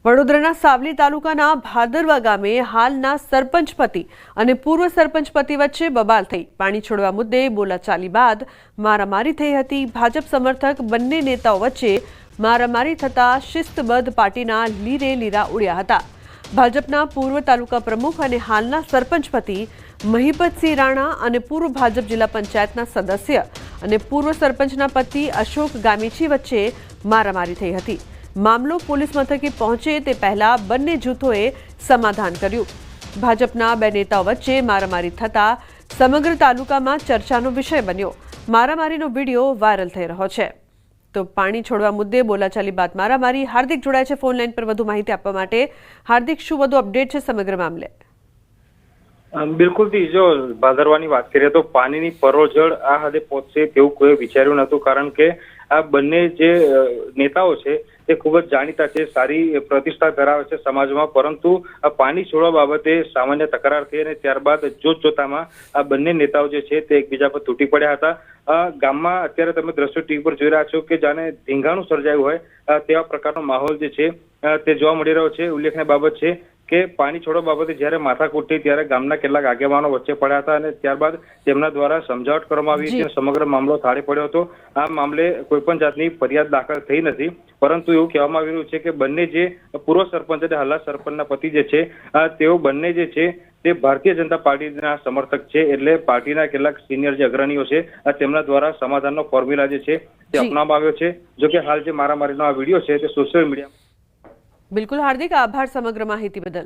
વડોદરાના સાવલી તાલુકાના ભાદરવા ગામે હાલના સરપંચ પતિ અને પૂર્વ સરપંચ પતિ વચ્ચે બબાલ થઈ. પાણી છોડવા મુદ્દે બોલાચાલી બાદ મારામારી થઈ હતી. ભાજપ સમર્થક બંને નેતાઓ વચ્ચે મારામારી થતા શિસ્તબદ્ધ પાર્ટીના લીરે લીરા ઉડ્યા હતા. ભાજપના પૂર્વ તાલુકા પ્રમુખ અને હાલના સરપંચ પતિ મહિપતસિંહ રાણા અને પૂર્વ ભાજપ જિલ્લા પંચાયતના સદસ્ય અને પૂર્વ સરપંચના પતિ અશોક ગામીચી વચ્ચે મારામારી થઈ હતી. મામલો પોલીસ મથકે પહોંચે તે પહેલા બંને જૂથોએ સમાધાન કર્યું. ભાજપના બે નેતાઓ વચ્ચે મારામારી થતા સમગ્ર તાલુકામાં ચર્ચાનો વિષય બન્યો. મારામારીનો વિડીયો વાયરલ થઈ રહ્યો છે. તો પાણી છોડવા મુદ્દે બોલાચાલી બાદ મારામારી. હાર્દિક જોડાય છે ફોન લાઈન પર વધુ માહિતી આપવા માટે. હાર્દિક, શું વધુ અપડેટ છે સમગ્ર મામલે? બિલકુલ થી જો ભાદરવાની વાત કરીએ તો પાણીની પરોજળ આ હદે પહોંચશે તેવું કોઈ વિચાર્યું નહોતું, કારણ કે આ બંને જે નેતાઓ છે તે ખૂબ જ જાણીતા છે, સારી પ્રતિષ્ઠા ધરાવે છે સમાજમાં, પરંતુ આ પાણી છોડવા બાબતે સામાન્ય તકરાર થઈ અને ત્યારબાદ જોતજોતામાં આ બંને નેતાઓ જે છે તે એકબીજા પર તૂટી પડ્યા હતા. ગામમાં અત્યારે તમે દ્રશ્યો ટીવી પર જોઈ રહ્યા છો કે જાણે ધીંગાણું સર્જાયું હોય તેવા પ્રકારનો માહોલ જે છે તે જોવા મળી રહ્યો છે. ઉલ્લેખનીય બાબત છે કે પાણી છોડવા બાબતે જ્યારે માથાકૂટ થઈ ત્યારે ગામના કેટલાક આગેવાનો વચ્ચે પડ્યા હતા અને ત્યારબાદ તેમના દ્વારા સમજાવટ કરવામાં આવી હતી. સમગ્ર મામલો થાળે પડ્યો હતો. આ મામલે કોઈ પણ જાતની ફરિયાદ દાખલ થઈ નથી, પરંતુ એવું કહેવામાં આવી રહ્યું છે કે બંને જે પૂર્વ સરપંચ અને હાલના સરપંચના પતિ જે છે તેઓ બંને જે છે તે ભારતીય જનતા પાર્ટીના સમર્થક છે. એટલે પાર્ટીના કેટલાક સિનિયર જે અગ્રણીઓ છે તેમના દ્વારા સમાધાનનો ફોર્મ્યુલા જે છે તે અપનાવવામાં આવ્યો છે. જોકે હાલ જે મારામારીનો આ વિડીયો છે તે સોશિયલ મીડિયા. બિલકુલ હાર્દિક, આભાર સમગ્ર માહિતી બદલ.